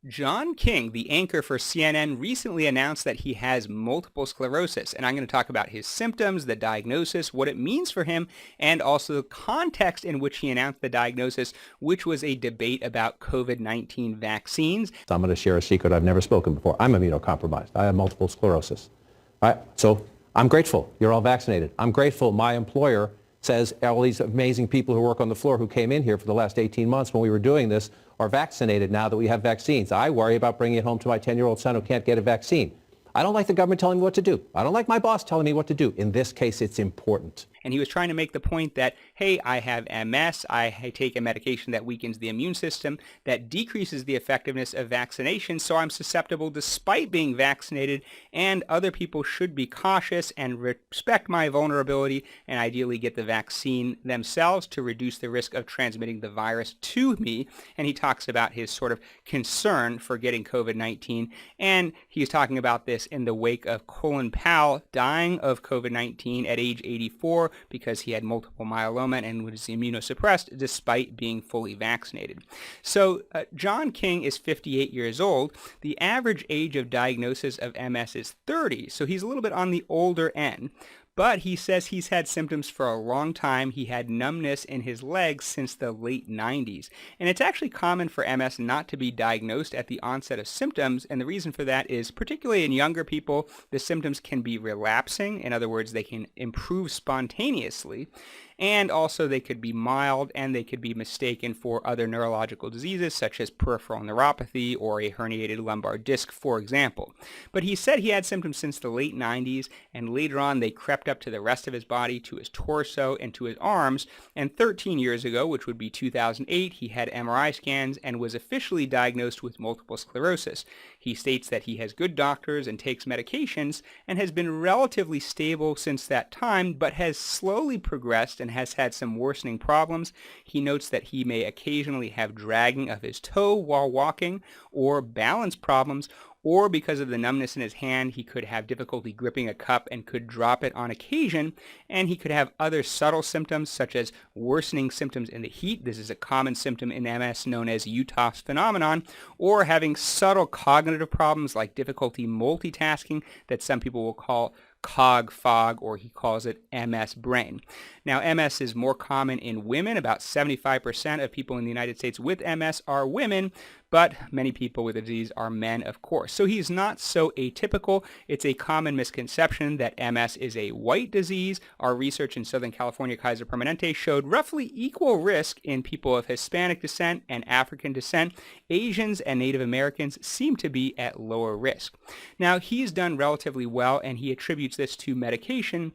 John King, the anchor for CNN, recently announced that he has multiple sclerosis, and I'm going to talk about his symptoms, the diagnosis, what it means for him, and also the context in which he announced the diagnosis, which was a debate about COVID-19 vaccines. I'm going to share a secret I've never spoken before. I'm immunocompromised. I have multiple sclerosis. All right? So I'm grateful you're all vaccinated. I'm grateful my employer says all these amazing people who work on the floor who came in here for the last 18 months when we were doing this are vaccinated now that we have vaccines. I worry about bringing it home to my 10-year-old son who can't get a vaccine. I don't like the government telling me what to do. I don't like my boss telling me what to do. In this case, it's important. And he was trying to make the point that, hey, I have MS, I take a medication that weakens the immune system, that decreases the effectiveness of vaccination, so I'm susceptible despite being vaccinated, and other people should be cautious and respect my vulnerability and ideally get the vaccine themselves to reduce the risk of transmitting the virus to me. And he talks about his sort of concern for getting COVID-19, and he's talking about this in the wake of Colin Powell dying of COVID-19 at age 84 because he had multiple myeloma and was immunosuppressed despite being fully vaccinated. So John King is 58 years old. The average age of diagnosis of MS is 30, so he's a little bit on the older end. But he says he's had symptoms for a long time. He had numbness in his legs since the late 90s. And it's actually common for MS not to be diagnosed at the onset of symptoms. And the reason for that is, particularly in younger people, the symptoms can be relapsing. In other words, they can improve spontaneously. And also they could be mild and they could be mistaken for other neurological diseases such as peripheral neuropathy or a herniated lumbar disc, for example. But he said he had symptoms since the late 90s, and later on they crept up to the rest of his body, to his torso and to his arms. And 13 years ago, which would be 2008, he had MRI scans and was officially diagnosed with multiple sclerosis. He states that he has good doctors and takes medications and has been relatively stable since that time, but has slowly progressed and has had some worsening problems. He notes that he may occasionally have dragging of his toe while walking, or balance problems, or because of the numbness in his hand, he could have difficulty gripping a cup and could drop it on occasion, and he could have other subtle symptoms such as worsening symptoms in the heat. This is a common symptom in MS known as Uthoff's phenomenon, or having subtle cognitive problems like difficulty multitasking that some people will call cog fog, or he calls it MS brain. Now, MS is more common in women. About 75% of people in the United States with MS are women, but many people with the disease are men, of course. So he's not so atypical. It's a common misconception that MS is a white disease. Our research in Southern California, Kaiser Permanente, showed roughly equal risk in people of Hispanic descent and African descent. Asians and Native Americans seem to be at lower risk. Now, he's done relatively well, and he attributes this to medication.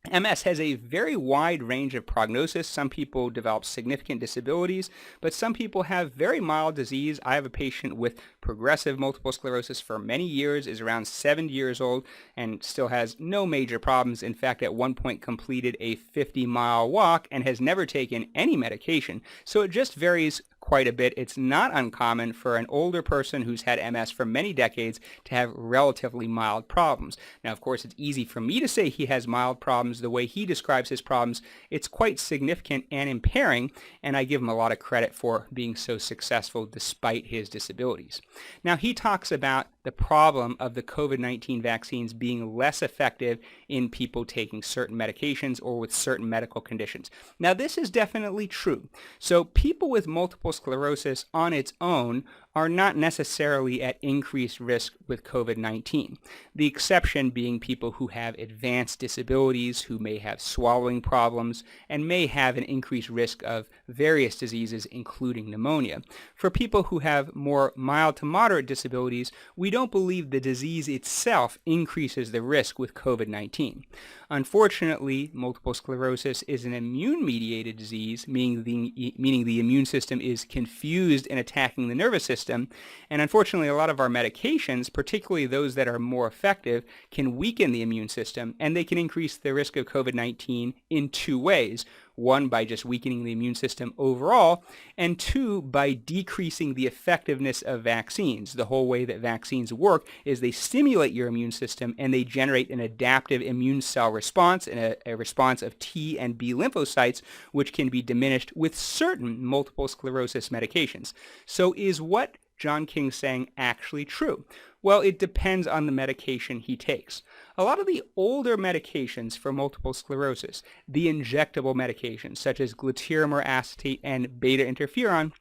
MS has a very wide range of prognosis. Some people develop significant disabilities, but some people have very mild disease. I have a patient with progressive multiple sclerosis for many years, is around 70 years old, and still has no major problems. In fact, at one point completed a 50-mile walk and has never taken any medication. So it just varies quite a bit. It's not uncommon for an older person who's had MS for many decades to have relatively mild problems. Now, of course, it's easy for me to say he has mild problems. The way he describes his problems, it's quite significant and impairing, and I give him a lot of credit for being so successful despite his disabilities. Now, he talks about the problem of the COVID-19 vaccines being less effective in people taking certain medications or with certain medical conditions. Now, this is definitely true. So people with multiple sclerosis on its own are not necessarily at increased risk with COVID-19. The exception being people who have advanced disabilities, who may have swallowing problems, and may have an increased risk of various diseases, including pneumonia. For people who have more mild to moderate disabilities, we don't believe the disease itself increases the risk with COVID-19. Unfortunately, multiple sclerosis is an immune-mediated disease, meaning the immune system is confused in attacking the nervous system, and unfortunately a lot of our medications, particularly those that are more effective, can weaken the immune system, and they can increase the risk of COVID-19 in two ways. One, by just weakening the immune system overall, and two, by decreasing the effectiveness of vaccines. The whole way that vaccines work is they stimulate your immune system and they generate an adaptive immune cell response, and a response of T and B lymphocytes, which can be diminished with certain multiple sclerosis medications. So is what John King saying actually true? Well, it depends on the medication he takes. A lot of the older medications for multiple sclerosis, the injectable medications such as glatiramer acetate and beta interferon,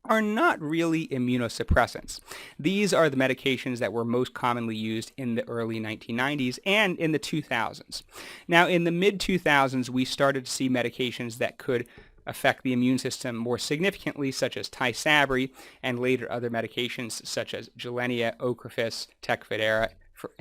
are not really immunosuppressants. These are the medications that were most commonly used in the early 1990s and in the 2000s. Now, in the mid-2000s, we started to see medications that could affect the immune system more significantly, such as Tysabri, and later other medications such as Gilenya, Ocrevus, Tecfidera,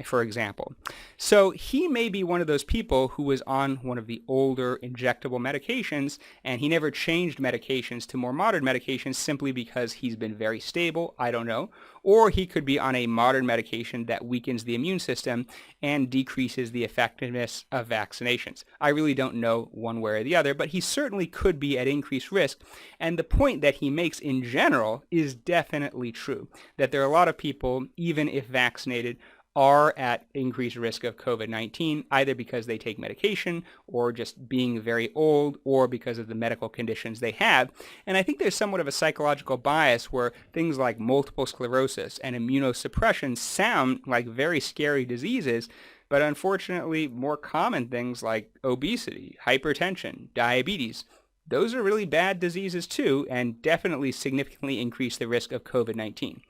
for example. So he may be one of those people who was on one of the older injectable medications, and he never changed medications to more modern medications simply because he's been very stable, I don't know. Or he could be on a modern medication that weakens the immune system and decreases the effectiveness of vaccinations. I really don't know one way or the other, but he certainly could be at increased risk. And the point that he makes in general is definitely true, that there are a lot of people, even if vaccinated, are at increased risk of COVID-19, either because they take medication or just being very old or because of the medical conditions they have. And I think there's somewhat of a psychological bias where things like multiple sclerosis and immunosuppression sound like very scary diseases, but unfortunately more common things like obesity, hypertension, diabetes, those are really bad diseases too, and definitely significantly increase the risk of COVID-19.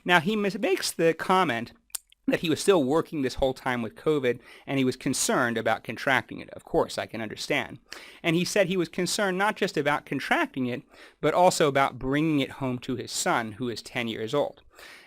Now, he makes the comment that he was still working this whole time with COVID, and he was concerned about contracting it. Of course, I can understand. And he said he was concerned not just about contracting it, but also about bringing it home to his son, who is 10 years old.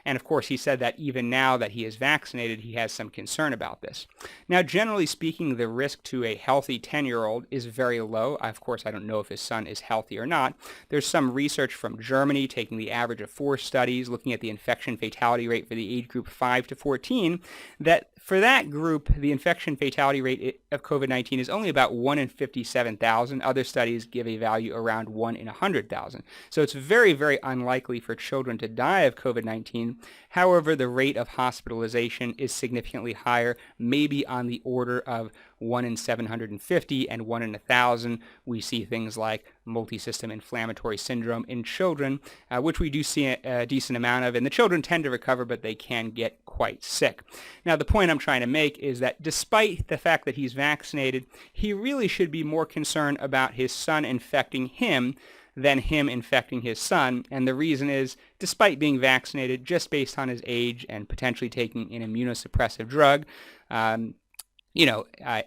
And of course, he said that even now that he is vaccinated, he has some concern about this. Now, generally speaking, the risk to a healthy 10-year-old is very low. Of course, I don't know if his son is healthy or not. There's some research from Germany taking the average of 4 studies looking at the infection fatality rate for the age group 5 to 14, that for that group, the infection fatality rate of COVID-19 is only about 1 in 57,000. Other studies give a value around 1 in 100,000. So it's very, very unlikely for children to die of COVID-19. However, the rate of hospitalization is significantly higher, maybe on the order of 1 in 750 and 1 in 1,000. We see things like multisystem inflammatory syndrome in children, which we do see a decent amount of, and the children tend to recover, but they can get quite sick. Now, the point I'm trying to make is that despite the fact that he's vaccinated, he really should be more concerned about his son infecting him than him infecting his son. And the reason is, despite being vaccinated, just based on his age and potentially taking an immunosuppressive drug,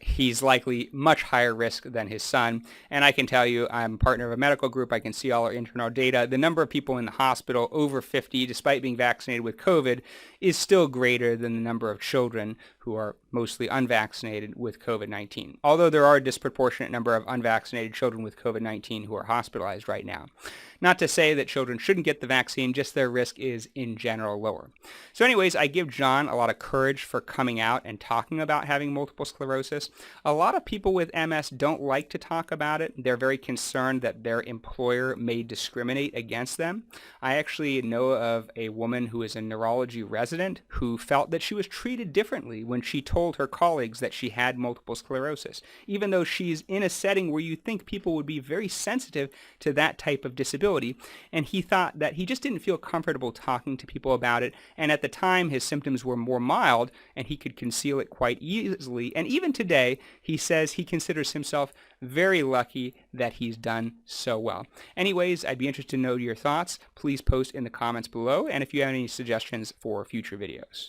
he's likely much higher risk than his son. And I can tell you, I'm a partner of a medical group. I can see all our internal data. The number of people in the hospital over 50, despite being vaccinated with COVID, is still greater than the number of children who are mostly unvaccinated with COVID-19. Although there are a disproportionate number of unvaccinated children with COVID-19 who are hospitalized right now. Not to say that children shouldn't get the vaccine, just their risk is in general lower. So anyways, I give John a lot of courage for coming out and talking about having multiple sclerosis. A lot of people with MS don't like to talk about it. They're very concerned that their employer may discriminate against them. I actually know of a woman who is a neurology resident who felt that she was treated differently when she told her colleagues that she had multiple sclerosis, even though she's in a setting where you think people would be very sensitive to that type of disability. And he thought that he just didn't feel comfortable talking to people about it. And at the time, his symptoms were more mild and he could conceal it quite easily. And even today, he says he considers himself very lucky that he's done so well. Anyways, I'd be interested to know your thoughts. Please post in the comments below. And if you have any suggestions for future videos.